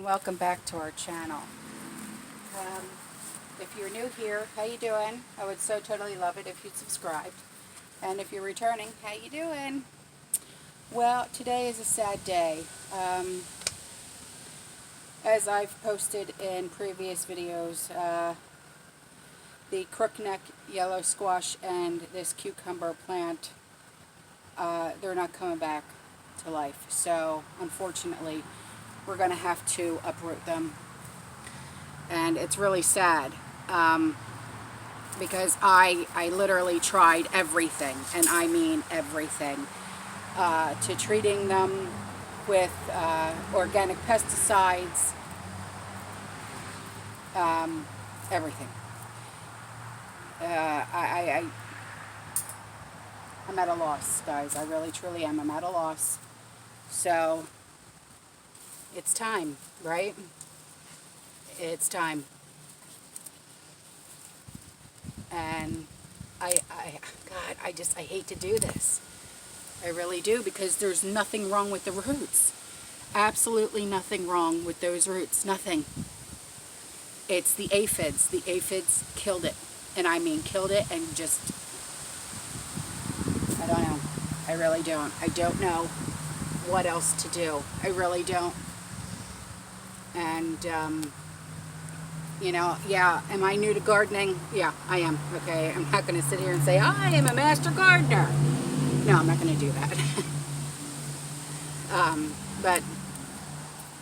and welcome back to our channel. If you're new here, how you doing? I would so totally love it if you'd subscribed. And if you're returning, how you doing? Well, today is a sad day. As I've posted in previous videos, the crookneck yellow squash and this cucumber plant, they're not coming back to life. So unfortunately, we're going to have to uproot them. And it's really sad because I literally tried everything, and I mean everything, to treating them with organic pesticides, everything. I'm at a loss, guys. I really truly am. I'm at a loss. So it's time, right? It's time. And God, I hate to do this. I really do, because there's nothing wrong with the roots. Absolutely nothing wrong with those roots. Nothing. It's the aphids. The aphids killed it. And I mean killed it, and just, I don't know. I really don't. I don't know what else to do. I really don't. And, you know, yeah, am I new to gardening? Yeah, I am. Okay, I'm not going to sit here and say, I am a master gardener. No, I'm not going to do that. But,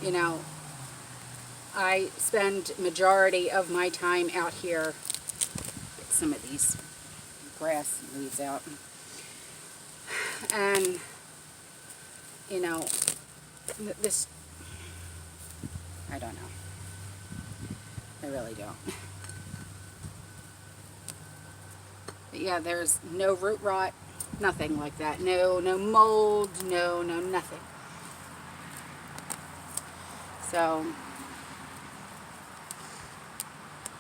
you know, I spend majority of my time out here. Get some of these grass weeds out. And, you know, this, I don't know. I really don't. But yeah, there's no root rot, nothing like that. No mold, no nothing. So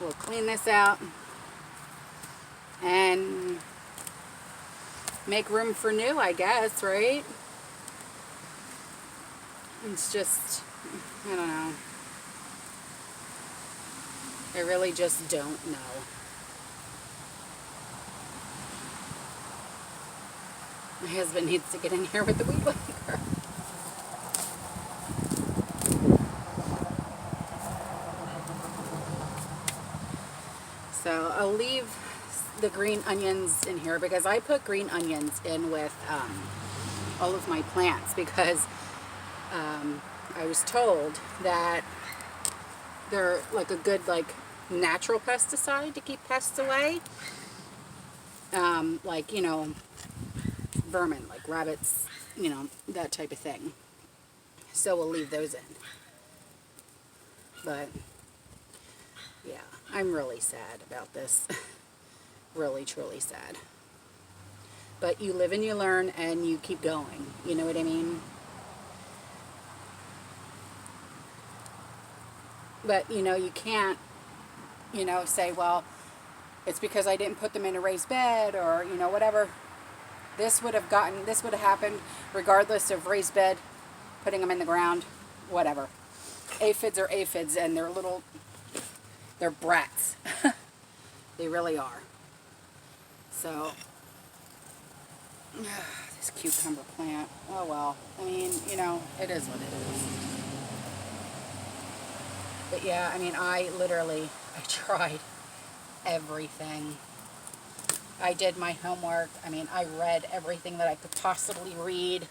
we'll clean this out and make room for new, I guess, right? It's just, I don't know. I really just don't know. My husband needs to get in here with the weed whacker. So I'll leave the green onions in here, because I put green onions in with all of my plants, because I was told that they're like a good, like, natural pesticide to keep pests away. Like, you know, vermin, like rabbits, you know, that type of thing. So we'll leave those in. But, yeah, I'm really sad about this. Really, truly sad. But you live and you learn, and you keep going. You know what I mean? But, you know, you can't, you know, say, well, it's because I didn't put them in a raised bed, or, you know, whatever. This would have happened regardless of raised bed, putting them in the ground, whatever. Aphids are aphids, and they're brats. They really are. So, this cucumber plant, oh well. I mean, you know, it is what it is. But yeah, I mean, I tried everything. I did my homework. I mean, I read everything that I could possibly read.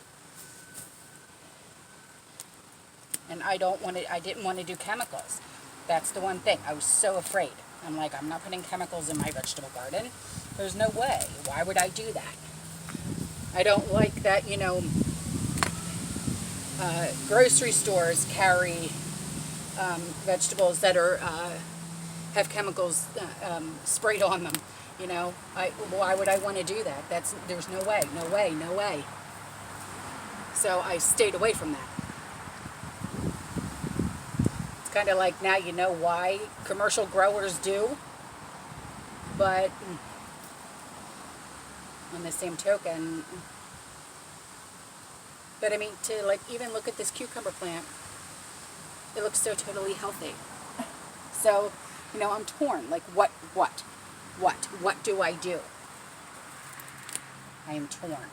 And I didn't want to do chemicals. That's the one thing. I was so afraid. I'm like, I'm not putting chemicals in my vegetable garden. There's no way. Why would I do that? I don't like that, you know, grocery stores carry vegetables that are have chemicals sprayed on them. You know, why would I want to do that? There's no way, no way, no way. So I stayed away from that. It's kind of like, now you know why commercial growers do, but on the same token, but I mean, to like even look at this cucumber plant. It looks so totally healthy. So, you know, I'm torn. Like, what do I do? I am torn.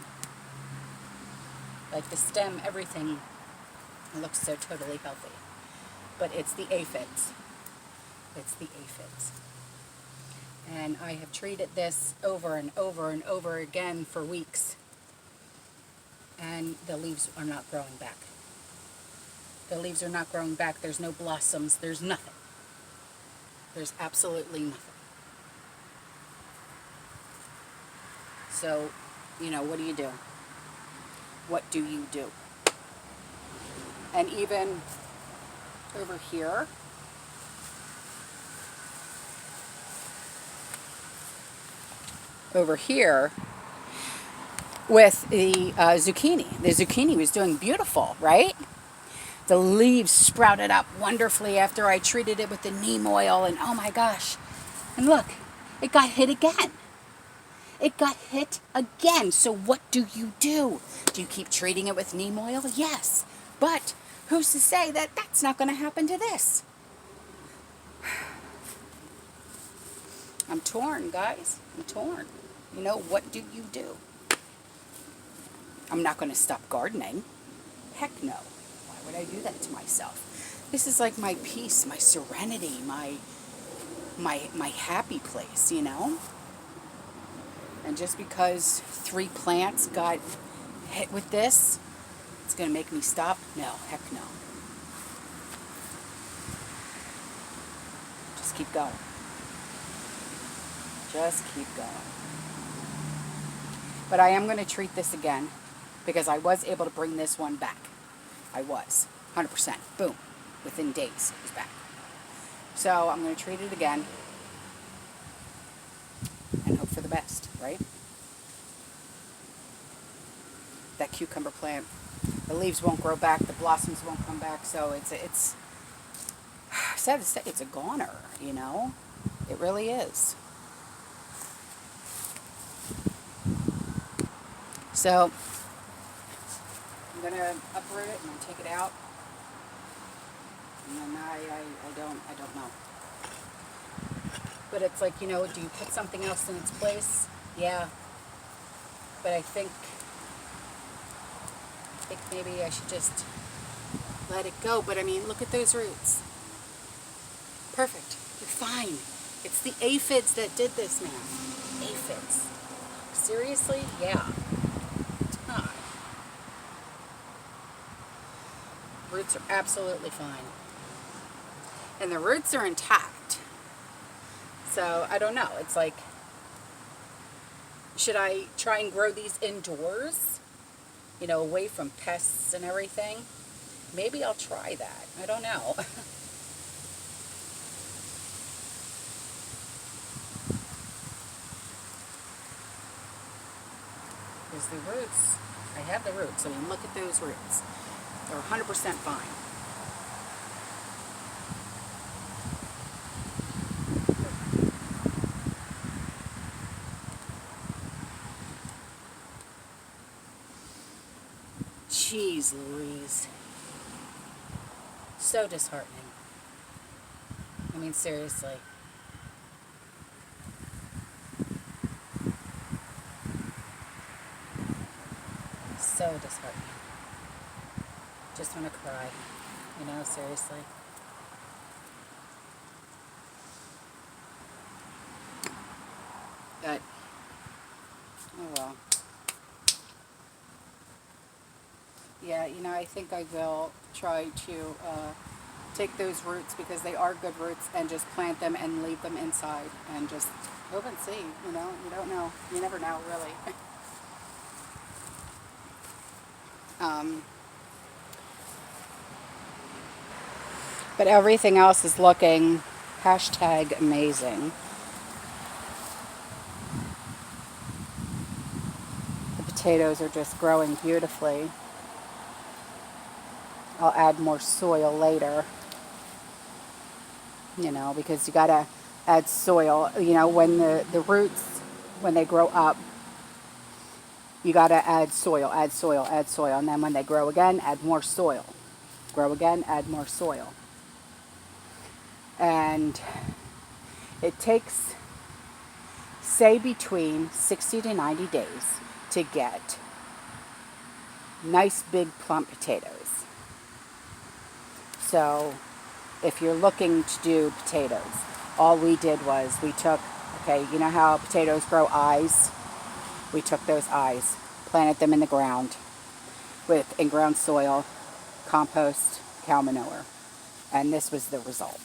Like the stem, everything looks so totally healthy. But it's the aphids. It's the aphids. And I have treated this over and over and over again for weeks. And the leaves are not growing back. The leaves are not growing back. There's no blossoms. There's nothing. There's absolutely nothing. So, you know, what do you do? What do you do? And even over here, with the zucchini was doing beautiful, right? The leaves sprouted up wonderfully after I treated it with the neem oil, and oh my gosh. And look, it got hit again. It got hit again. So what do? Do you keep treating it with neem oil? Yes. But who's to say that that's not going to happen to this? I'm torn, guys. I'm torn. You know, what do you do? I'm not going to stop gardening. Heck no. Why would I do that to myself? This is like my peace, my serenity, my happy place, you know? And just because 3 plants got hit with this, it's going to make me stop? No, heck no. Just keep going. Just keep going. But I am going to treat this again because I was able to bring this one back. I was. 100%. Boom. Within days, it was back. So I'm going to treat it again and hope for the best, right? That cucumber plant, the leaves won't grow back, the blossoms won't come back, so it's sad to say, it's a goner, you know? It really is. So I'm going to uproot it and take it out. And then I don't know. But it's like, you know, do you put something else in its place? Yeah. But I think maybe I should just let it go. But I mean, look at those roots. Perfect. You're fine. It's the aphids that did this, man. Aphids. Seriously? Yeah. Huh. Roots are absolutely fine. And the roots are intact. So, I don't know. It's like, should I try and grow these indoors? You know, away from pests and everything? Maybe I'll try that. I don't know. There's the roots. I have the roots. I mean, look at those roots. They're 100% fine. Jeez Louise. So disheartening. I mean, seriously. So disheartening. Just want to cry. You know, seriously. But, oh well. Yeah, you know, I think I will try to take those roots, because they are good roots, and just plant them and leave them inside and just hope and see, you know. You don't know. You never know, really. But everything else is looking #amazing. The potatoes are just growing beautifully. I'll add more soil later, you know, because you gotta add soil. You know, when the roots, when they grow up, you gotta add soil, and then when they grow again, add more soil. Grow again, add more soil. And it takes, say, between 60 to 90 days to get nice big plump potatoes. So if you're looking to do potatoes, all we did was we took, okay, you know how potatoes grow eyes? We took those eyes, planted them in the ground with in-ground soil, compost, cow manure. And this was the result.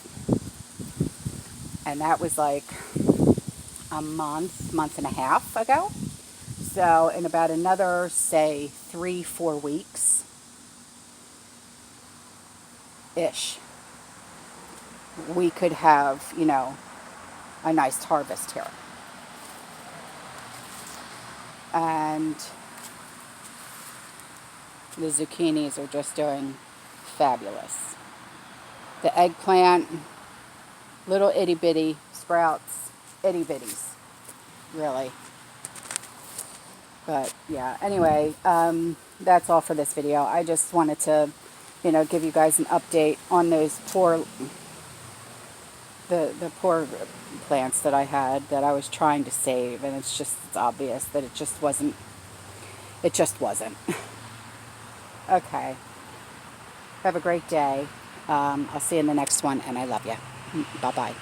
And that was like a month and a half ago. So in about another, say, 3-4 weeks-ish, we could have, you know, a nice harvest here. And the zucchinis are just doing fabulous. The eggplant, little itty bitty sprouts, itty bitties, really. But yeah, anyway, that's all for this video. I just wanted to, you know, give you guys an update on those poor, the poor plants that I had that I was trying to save, and it's obvious that it just wasn't. Okay. Have a great day. I'll see you in the next one, and I love you. Bye-bye.